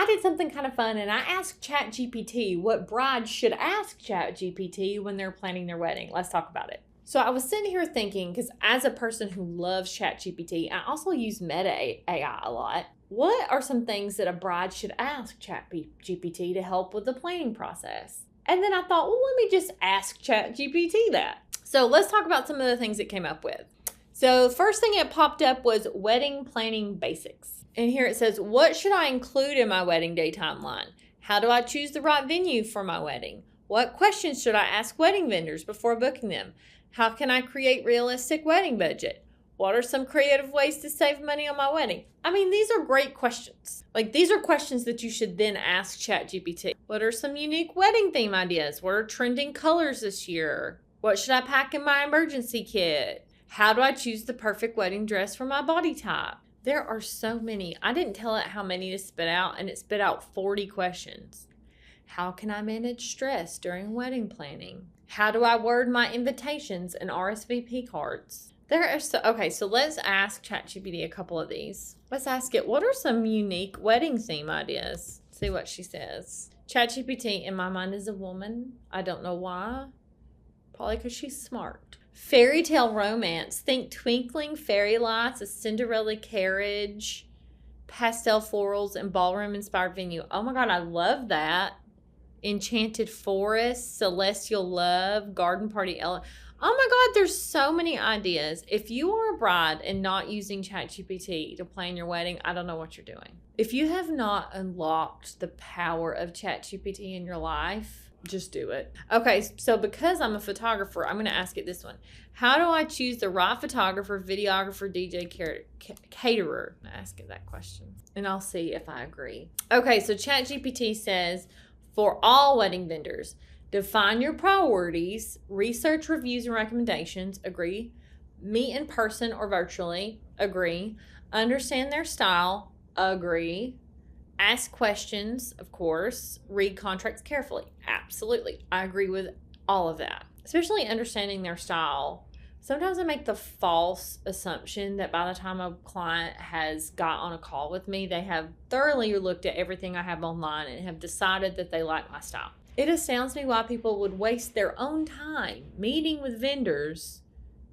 did something kind of fun, and I asked ChatGPT what brides should ask ChatGPT when they're planning their wedding. Let's talk about it. So I was sitting here thinking, because as a person who loves ChatGPT, I also use Meta AI a lot. What are some things that a bride should ask ChatGPT to help with the planning process? And then I thought, well, let me just ask ChatGPT that. So let's talk about some of the things it came up with. So first thing it popped up was wedding planning basics. And here it says, what should I include in my wedding day timeline? How do I choose the right venue for my wedding? What questions should I ask wedding vendors before booking them? How can I create realistic wedding budget? What are some creative ways to save money on my wedding? I mean, these are great questions. Like, these are questions that you should then ask ChatGPT. What are some unique wedding theme ideas? What are trending colors this year? What should I pack in my emergency kit? How do I choose the perfect wedding dress for my body type? There are so many. I didn't tell it how many to spit out, and it spit out 40 questions. How can I manage stress during wedding planning? How do I word my invitations and RSVP cards? So let's ask ChatGPT a couple of these. Let's ask it, what are some unique wedding theme ideas? See what she says. ChatGPT, in my mind, is a woman. I don't know why. Probably because she's smart. Fairy tale romance. Think twinkling fairy lights, a Cinderella carriage, pastel florals, and ballroom-inspired venue. Oh my God, I love that. Enchanted forest, celestial love, garden party element. Oh my God, there's so many ideas. If you are a bride and not using ChatGPT to plan your wedding, I don't know what you're doing. If you have not unlocked the power of ChatGPT in your life, just do it. Okay, so because I'm a photographer, I'm going to ask it this one. How do I choose the right photographer, videographer, DJ, caterer? I'm going to ask it that question, and I'll see if I agree. Okay, so ChatGPT says, for all wedding vendors, define your priorities, research reviews and recommendations, agree. Meet in person or virtually, agree. Understand their style, agree. Ask questions, of course. Read contracts carefully, absolutely. I agree with all of that, especially understanding their style. Sometimes I make the false assumption that by the time a client has got on a call with me, they have thoroughly looked at everything I have online and have decided that they like my style. It astounds me why people would waste their own time meeting with vendors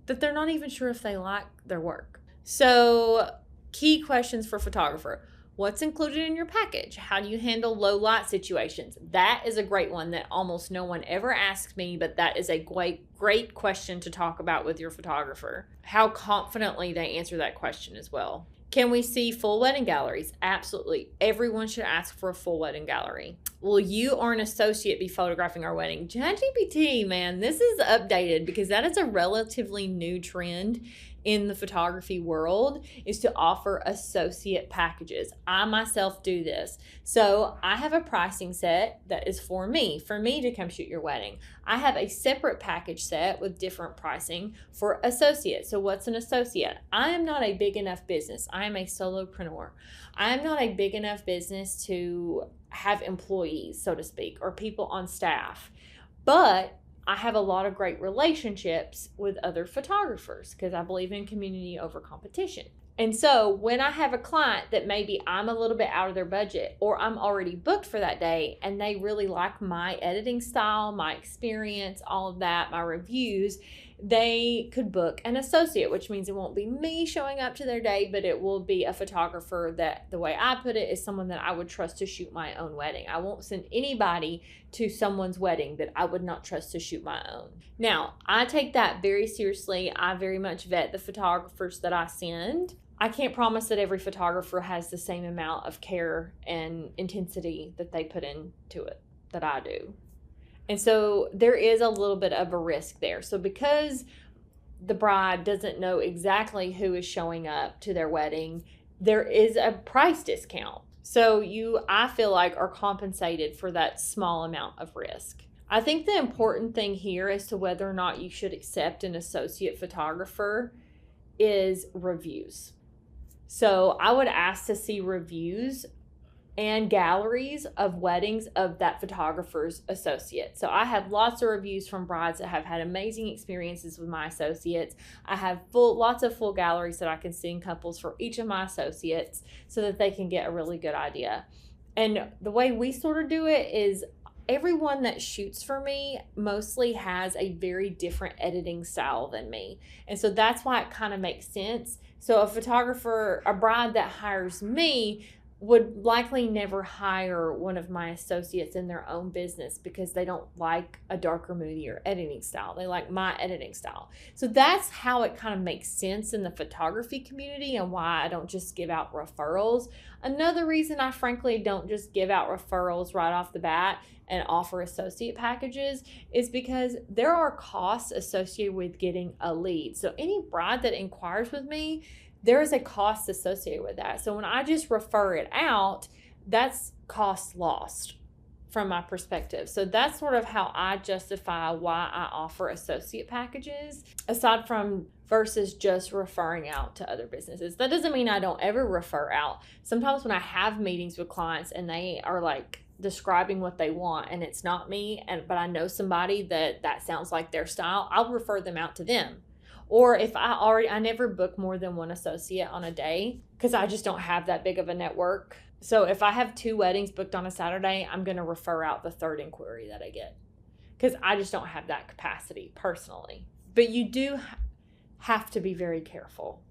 that they're not even sure if they like their work. So, key questions for photographer. What's included in your package? How do you handle low light situations? That is a great one that almost no one ever asks me, but that is a great question to talk about with your photographer. How confidently they answer that question as well. Can we see full wedding galleries? Absolutely. Everyone should ask for a full wedding gallery. Will you or an associate be photographing our wedding? ChatGPT, man, this is updated because that is a relatively new trend in the photography world, is to offer associate packages. I myself do this. So I have a pricing set that is for me to come shoot your wedding. I have a separate package set with different pricing for associates. So what's an associate? I am not a big enough business. I am a solopreneur. I am not a big enough business to have employees, so to speak, or people on staff. But I have a lot of great relationships with other photographers because I believe in community over competition. And so when I have a client that maybe I'm a little bit out of their budget or I'm already booked for that day and they really like my editing style, my experience, all of that, my reviews, they could book an associate, which means it won't be me showing up to their day, but it will be a photographer that, the way I put it, is someone that I would trust to shoot my own wedding. I won't send anybody to someone's wedding that I would not trust to shoot my own. Now, I take that very seriously. I very much vet the photographers that I send. I can't promise that every photographer has the same amount of care and intensity that they put into it that I do. And so there is a little bit of a risk there. So because the bride doesn't know exactly who is showing up to their wedding, there is a price discount. So I feel like, are compensated for that small amount of risk. I think the important thing here as to whether or not you should accept an associate photographer is reviews. So I would ask to see reviews and galleries of weddings of that photographer's associate. So I have lots of reviews from brides that have had amazing experiences with my associates. I have lots of full galleries that I can see in couples for each of my associates so that they can get a really good idea. And the way we sort of do it is everyone that shoots for me mostly has a very different editing style than me. And so that's why it kind of makes sense. So a bride that hires me would likely never hire one of my associates in their own business because they don't like a darker, moodier editing style. They like my editing style. So that's how it kind of makes sense in the photography community and why I don't just give out referrals. Another reason I frankly don't just give out referrals right off the bat and offer associate packages is because there are costs associated with getting a lead. So any bride that inquires with me, there is a cost associated with that. So when I just refer it out, that's cost lost from my perspective. So that's sort of how I justify why I offer associate packages, aside from versus just referring out to other businesses. That doesn't mean I don't ever refer out. Sometimes when I have meetings with clients and they are like describing what they want and it's not me, but I know somebody that sounds like their style, I'll refer them out to them. Or if I never book more than one associate on a day because I just don't have that big of a network. So if I have 2 weddings booked on a Saturday, I'm going to refer out the 3rd inquiry that I get because I just don't have that capacity personally. But you do have to be very careful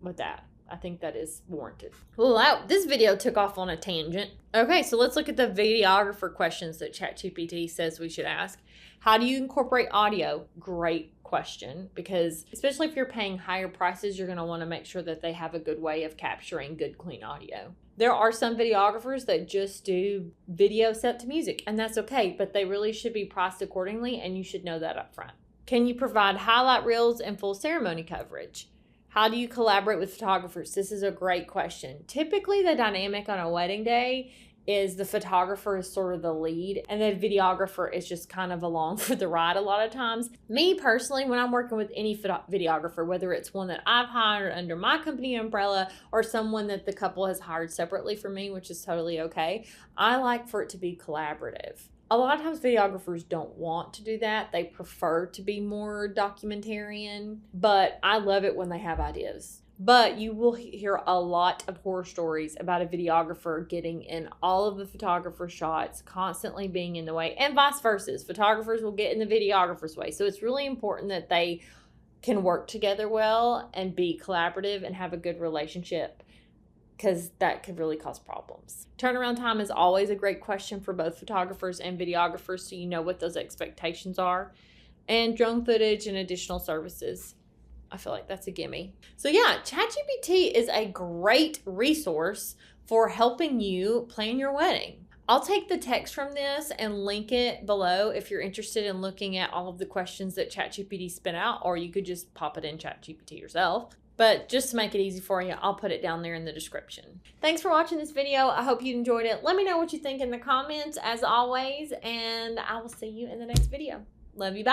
with that. I think that is warranted. Well, this video took off on a tangent. Okay, so let's look at the videographer questions that ChatGPT says we should ask. How do you incorporate audio? Great question, because especially if you're paying higher prices, you're going to want to make sure that they have a good way of capturing good, clean audio. There are some videographers that just do video set to music, and that's okay, but they really should be priced accordingly, and you should know that up front. Can you provide highlight reels and full ceremony coverage? How do you collaborate with photographers? This is a great question. Typically, the dynamic on a wedding day is the photographer is sort of the lead and the videographer is just kind of along for the ride a lot of times. Me personally, when I'm working with any videographer, whether it's one that I've hired under my company umbrella or someone that the couple has hired separately for me, which is totally okay, I like for it to be collaborative. A lot of times videographers don't want to do that. They prefer to be more documentarian, but I love it when they have ideas. But you will hear a lot of horror stories about a videographer getting in all of the photographer's shots, constantly being in the way, and vice versa. Photographers will get in the videographer's way. So it's really important that they can work together well and be collaborative and have a good relationship, because that could really cause problems. Turnaround time is always a great question for both photographers and videographers, so you know what those expectations are. And drone footage and additional services. I feel like that's a gimme. So yeah, ChatGPT is a great resource for helping you plan your wedding. I'll take the text from this and link it below if you're interested in looking at all of the questions that ChatGPT spit out, or you could just pop it in ChatGPT yourself. But just to make it easy for you, I'll put it down there in the description. Thanks for watching this video. I hope you enjoyed it. Let me know what you think in the comments as always, and I will see you in the next video. Love you, bye.